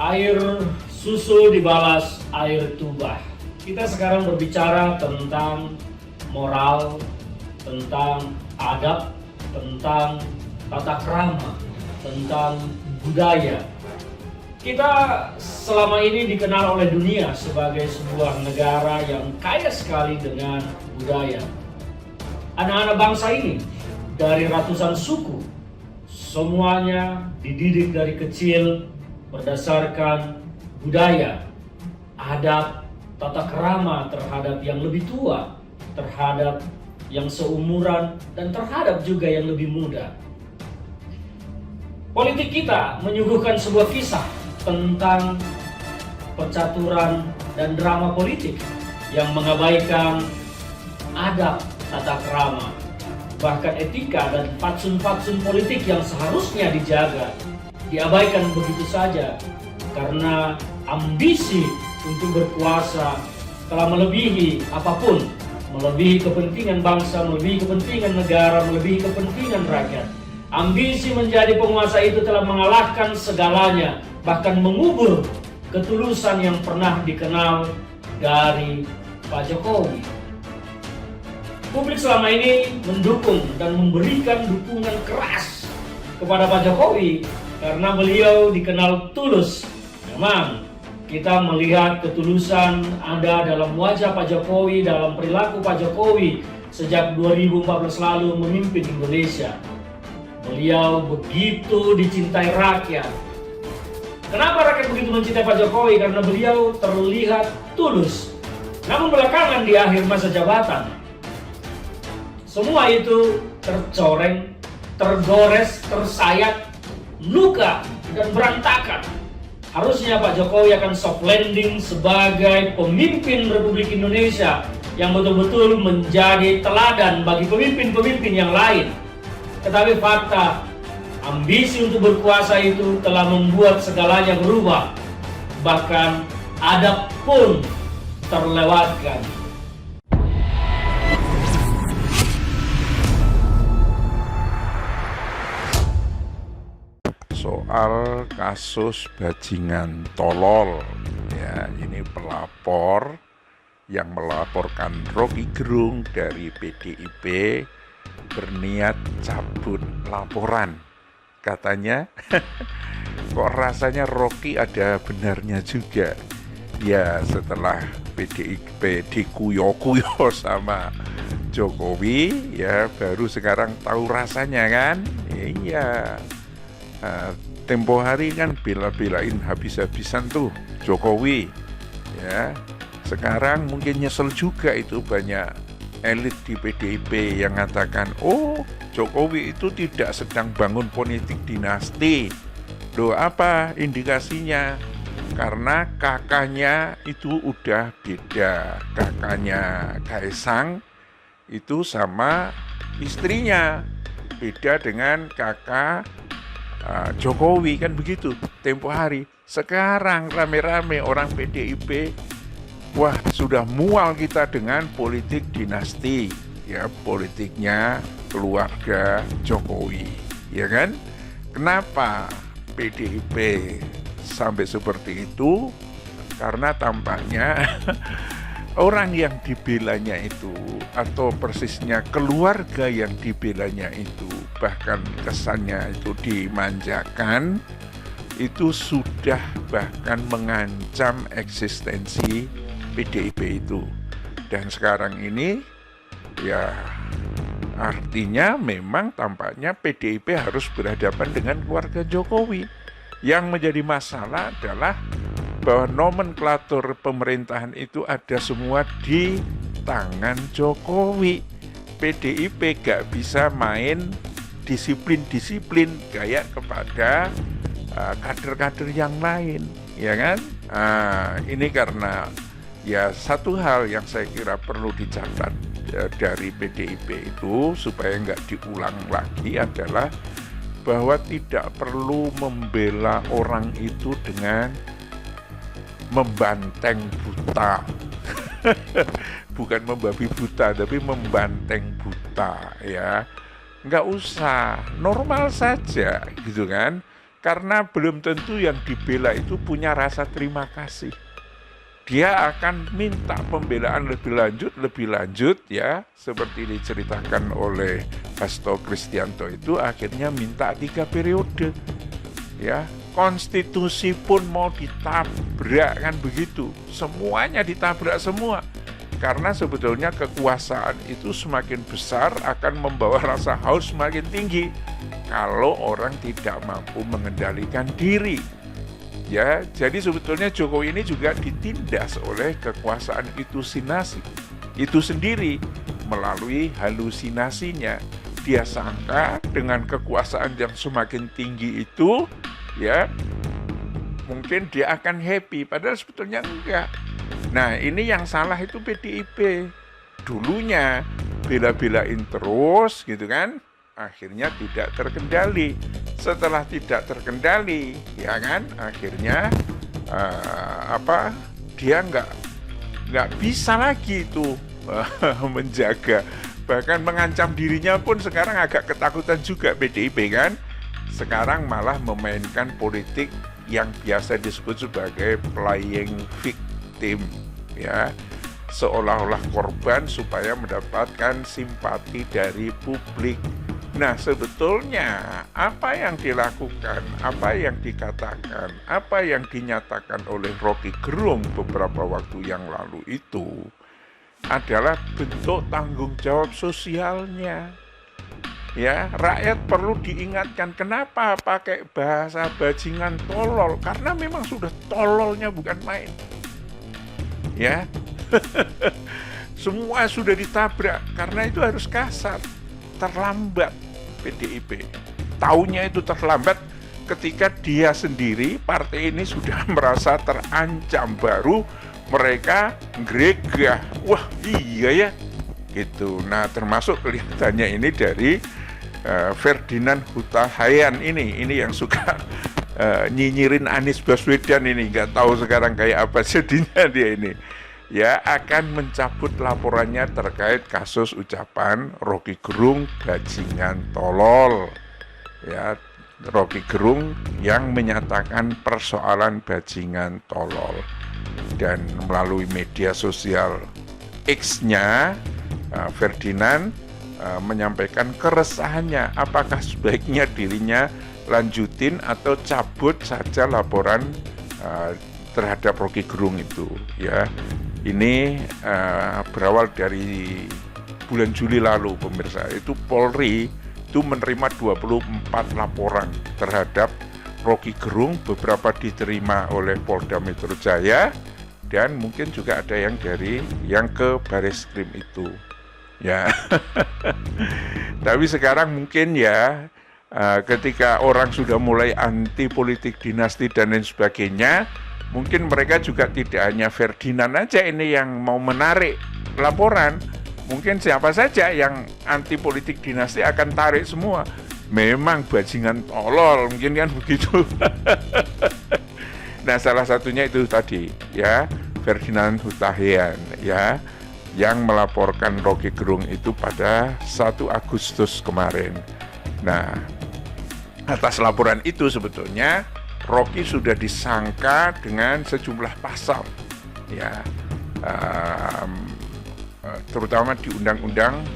Air susu dibalas air tuba. Kita sekarang berbicara tentang moral, tentang adab, tentang tata krama, tentang budaya. Kita selama ini dikenal oleh dunia sebagai sebuah negara yang kaya sekali dengan budaya. Anak-anak bangsa ini dari ratusan suku, semuanya dididik dari kecil berdasarkan budaya, adab, tata krama terhadap yang lebih tua, terhadap yang seumuran, dan terhadap juga yang lebih muda. Politik kita menyuguhkan sebuah kisah tentang percaturan dan drama politik yang mengabaikan adab, tata krama, bahkan etika dan fatsun-fatsun politik yang seharusnya dijaga, diabaikan begitu saja karena ambisi untuk berkuasa telah melebihi apapun, melebihi kepentingan bangsa, melebihi kepentingan negara, melebihi kepentingan rakyat. Ambisi menjadi penguasa itu telah mengalahkan segalanya, bahkan mengubur ketulusan yang pernah dikenal dari Pak Jokowi. Publik selama ini mendukung dan memberikan dukungan keras kepada Pak Jokowi karena beliau dikenal tulus. Memang kita melihat ketulusan ada dalam wajah Pak Jokowi, dalam perilaku Pak Jokowi sejak 2014 lalu memimpin Indonesia. Beliau begitu dicintai rakyat. Kenapa rakyat begitu mencintai Pak Jokowi? Karena beliau terlihat tulus. Namun belakangan di akhir masa jabatan, semua itu tercoreng, tergores, tersayat, luka, dan berantakan. Harusnya Pak Jokowi akan soft landing sebagai pemimpin Republik Indonesia yang betul-betul menjadi teladan bagi pemimpin-pemimpin yang lain. Tetapi fakta, ambisi untuk berkuasa itu telah membuat segalanya berubah. Bahkan adab pun terlewatkan. Soal kasus bajingan tolol, ya, ini pelapor yang melaporkan Rocky Gerung dari PDIP berniat cabut laporan. Katanya kok rasanya Rocky ada benarnya juga. Ya, setelah PDIP dikuyo-kuyo sama Jokowi, ya baru sekarang tahu rasanya kan. Iya. Tempo hari kan bela-belain habis-habisan tuh Jokowi, ya. Sekarang mungkin nyesel juga itu banyak elit di PDIP yang mengatakan, oh Jokowi itu tidak sedang bangun politik dinasti. Loh, apa indikasinya? Karena kakaknya itu udah beda. Kakaknya Kaisang itu sama istrinya beda dengan kakak Jokowi, kan begitu tempo hari. Sekarang rame-rame orang PDIP, wah sudah mual kita dengan politik dinasti, ya politiknya keluarga Jokowi, ya kan? Kenapa PDIP sampai seperti itu? Karena tampaknya orang yang dibelanya itu, atau persisnya keluarga yang dibelanya itu, bahkan kesannya itu dimanjakan, itu sudah bahkan mengancam eksistensi PDIP itu. Dan sekarang ini ya artinya memang tampaknya PDIP harus berhadapan dengan keluarga Jokowi. Yang menjadi masalah adalah bahwa nomenklatur pemerintahan itu ada semua di tangan Jokowi. PDIP gak bisa main disiplin-disiplin kayak kepada kader-kader yang lain, ya kan? Ini karena ya satu hal yang saya kira perlu dicatat dari PDIP itu supaya nggak diulang lagi adalah bahwa tidak perlu membela orang itu dengan membanteng buta. Bukan membabi buta, tapi membanteng buta, ya. Nggak usah, normal saja gitu kan. Karena belum tentu yang dibela itu punya rasa terima kasih. Dia akan minta pembelaan lebih lanjut ya, seperti diceritakan oleh Hasto Kristianto itu akhirnya minta 3 periode. Ya, konstitusi pun mau ditabrak kan begitu. Semuanya ditabrak semua. Karena sebetulnya kekuasaan itu semakin besar akan membawa rasa haus semakin tinggi kalau orang tidak mampu mengendalikan diri. Ya, jadi sebetulnya Jokowi ini juga ditindas oleh kekuasaan itu sendiri melalui halusinasinya. Dia sangka dengan kekuasaan yang semakin tinggi itu, ya, mungkin dia akan happy, padahal sebetulnya enggak. Nah, ini yang salah itu PDIP. Dulunya bela-belain terus gitu kan, akhirnya tidak terkendali. Setelah tidak terkendali, ya kan, akhirnya dia nggak bisa lagi itu menjaga, bahkan mengancam dirinya pun sekarang agak ketakutan juga PDIP kan. Sekarang malah memainkan politik yang biasa disebut sebagai playing victim, ya, seolah-olah korban supaya mendapatkan simpati dari publik. Nah, sebetulnya apa yang dilakukan, apa yang dikatakan, apa yang dinyatakan oleh Rocky Gerung beberapa waktu yang lalu itu adalah bentuk tanggung jawab sosialnya. Ya, rakyat perlu diingatkan kenapa pakai bahasa bajingan tolol, karena memang sudah tololnya bukan main. Ya. Semua sudah ditabrak karena itu harus kasar. Terlambat PDIP. Taunya itu terlambat ketika dia sendiri, partai ini sudah merasa terancam, baru mereka gregah. Wah, iya ya. Gitu. Nah, termasuk kelihatannya ini dari Ferdinand Huta Heian ini yang suka nyinyirin Anies Baswedan ini, nggak tahu sekarang kayak apa jadinya dia ini. Ya, akan mencabut laporannya terkait kasus ucapan Rocky Gerung bajingan tolol. Ya, Rocky Gerung yang menyatakan persoalan bajingan tolol. Dan melalui media sosial X-nya, Ferdinand menyampaikan keresahannya, apakah sebaiknya dirinya lanjutin atau cabut saja laporan terhadap Rocky Gerung itu, ya. Ini berawal dari bulan Juli lalu, pemirsa. Itu Polri itu menerima 24 laporan terhadap Rocky Gerung, beberapa diterima oleh Polda Metro Jaya, dan mungkin juga ada yang ke Bareskrim itu. Ya. Tapi sekarang mungkin ya, ketika orang sudah mulai anti politik dinasti dan lain sebagainya, mungkin mereka juga tidak hanya Ferdinand aja ini yang mau menarik laporan. Mungkin siapa saja yang anti politik dinasti akan tarik semua. Memang bajingan tolol, mungkin kan begitu. Nah, salah satunya itu tadi, ya, Ferdinand Huta Heian, ya, yang melaporkan Rocky Gerung itu pada 1 Agustus kemarin. Nah, atas laporan itu sebetulnya Rocky sudah disangka dengan sejumlah pasal, ya, terutama di Undang-Undang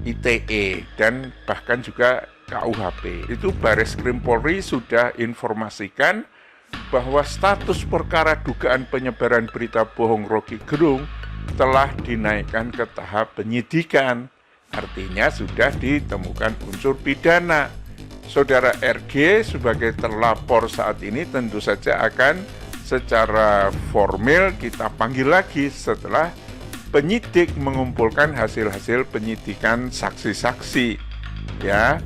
ITE dan bahkan juga KUHP. Itu Bareskrim Polri sudah informasikan bahwa status perkara dugaan penyebaran berita bohong Rocky Gerung telah dinaikkan ke tahap penyidikan. Artinya sudah ditemukan unsur pidana. Saudara RG sebagai terlapor saat ini tentu saja akan secara formal kita panggil lagi setelah penyidik mengumpulkan hasil-hasil penyidikan saksi-saksi, ya.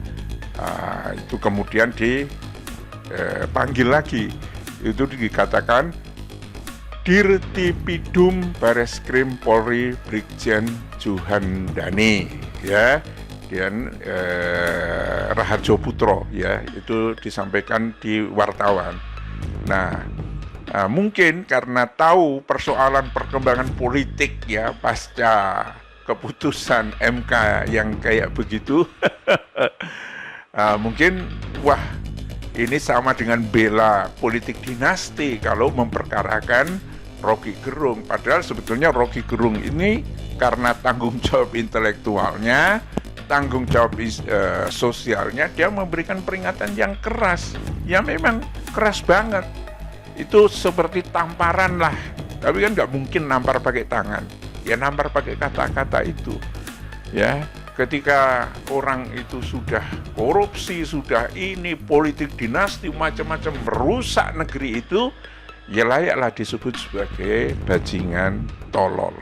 Itu kemudian dipanggil lagi. Itu dikatakan Dirtipidum Bareskrim Polri Brigjen Juhandani, ya, dan Raharjo Putro, ya, itu disampaikan di wartawan. Nah, mungkin karena tahu persoalan perkembangan politik, ya, pasca keputusan MK yang kayak begitu, mungkin wah, Ini sama dengan bela politik dinasti kalau memperkarakan Rocky Gerung. Padahal sebetulnya Rocky Gerung ini karena tanggung jawab intelektualnya, tanggung jawab sosialnya, dia memberikan peringatan yang keras. Ya memang keras banget. Itu seperti tamparan lah. Tapi kan nggak mungkin nampar pakai tangan. Ya nampar pakai kata-kata itu. Ya, ketika orang itu sudah korupsi, sudah ini politik dinasti macam-macam merusak negeri itu, ya layaklah disebut sebagai bajingan tolol.